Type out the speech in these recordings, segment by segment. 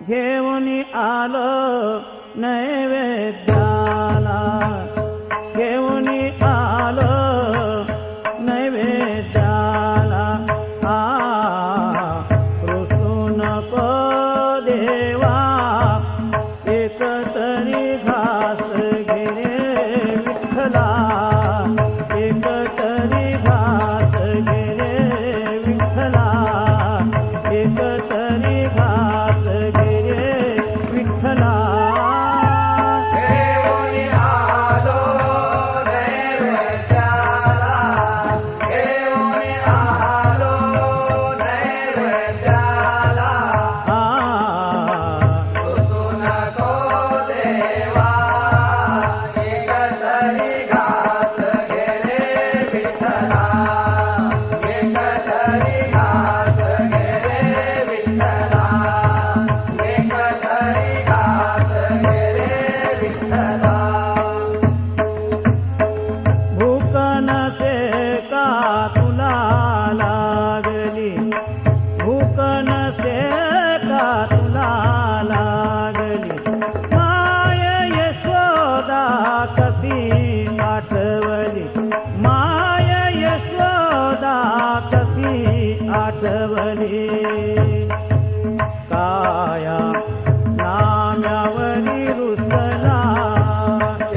घेऊन आलो नैवेद्याला, घेऊन आलो नैवेद्याला. रुसू नको देवा, एक तरी घास घे रे विठ्ठला, एक तरी घास घे रे विठ्ठला, एक तरी घास घे रे विठ्ठला. घेऊन आलो नैवेद्याला, घेऊन आलो नैवेद्याला. रुसू नको देवा, एक तरी घास घे रे विठ्ठला, एक तरी घास घे रे विठ्ठला, एक तरी घास घे रे विठ्ठला. भूक नसे का तुला लागली, भूक नसे का तुला लागली. माय यशोदा कशी आठवली, माय यशोदा कशी आठवली. काया नाम्यावरी रुसला,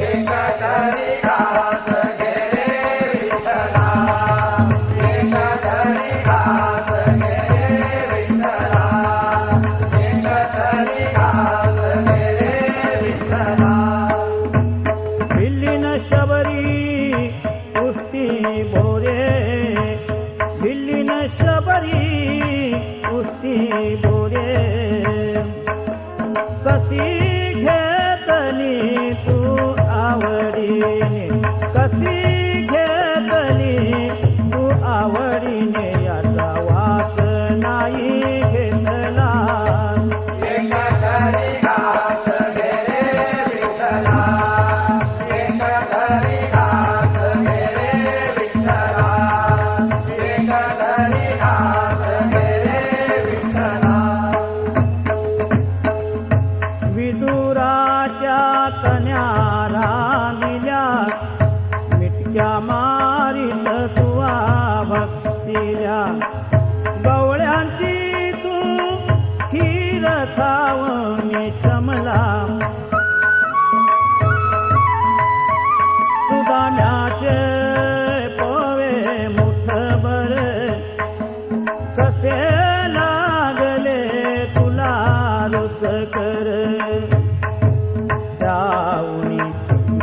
एक तरी घास घे रे विठ्ठला, एक तरी घास घे रे विठ्ठला, एक तरी घास घे रे विठ्ठला. भिल्लीन शबरी कुस्ती बोरे, भिल्लीन शबरी कुस्ती बोरे. कशी घेतली तू आवडीने, कशी घेतली तू आवडीने. याचा वास नाही घेतला, एक तरी घास घे रे विठ्ठला, एक तरी घास घे रे विठ्ठला, एक तरी घास घे रे विठ्ठला. विदुराच्या कन्याला दिल्या, मिटक्या मारीत तुवा भक्तील्या. गवळ्यांची तू खीर खाऊन शमला, सुदाम्याचे पोवे मुठभर. कसे लागले तुला रुचकर, जाऊनी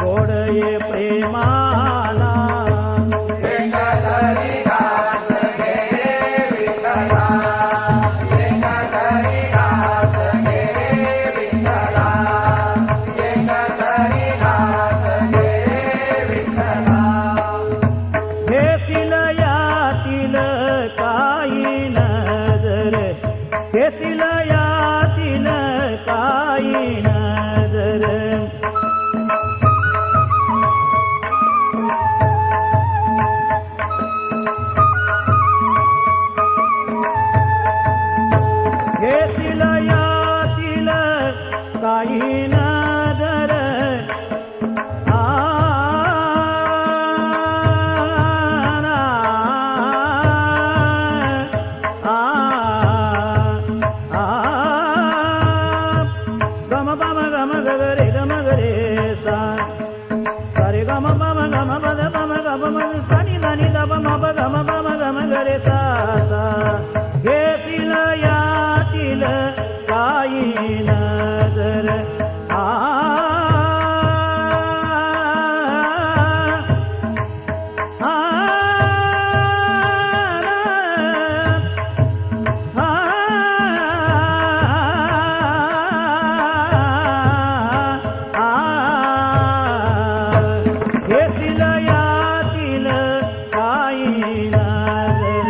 गोडये प्रेमाला. एक तरी घास घे रे विठ्ठला, एक तरी घास घे रे विठ्ठला, एक तरी घास घे रे विठ्ठला. घेतील यातील काही नजर, घेतील यातील काही नजर. घेतील यातील काही नजर. गम बम गम गरे गम गरे सा, सारे गम बम गम बद बम गम बम सानी दानी दब मब गम बम गम गरे सा सा. घेतील यातील काही नजर. घेतील यातील काही नजर.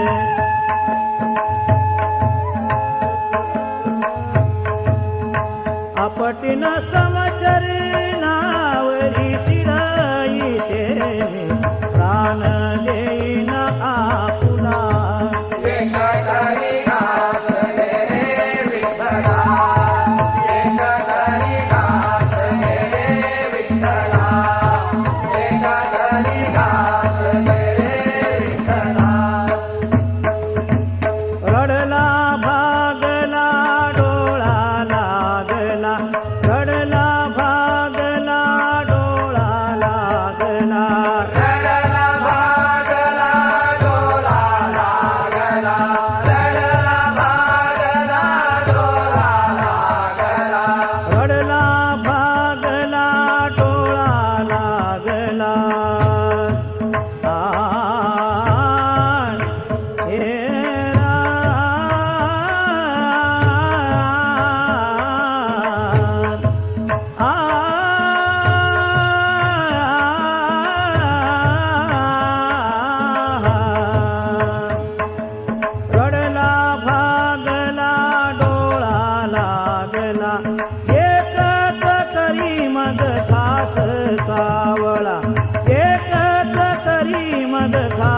आपटीन समचरणावरी शिराईते, प्राण देईन आपुला. एक तरी एकतरी घास घे रे विठ्ठला एकतरी घास घे रे विठ्ठला एकतरी घास घे रे विठ्ठला रडला भागला डोळा लागला रडला भागला डोळा लागला रडला भागला डोला लागला रडला भागला डोला लागला रडला भागला डोळा लागला हे रडला भागला डोळा लागला एकच तरी मग खास सावळा एकच तरी मग खास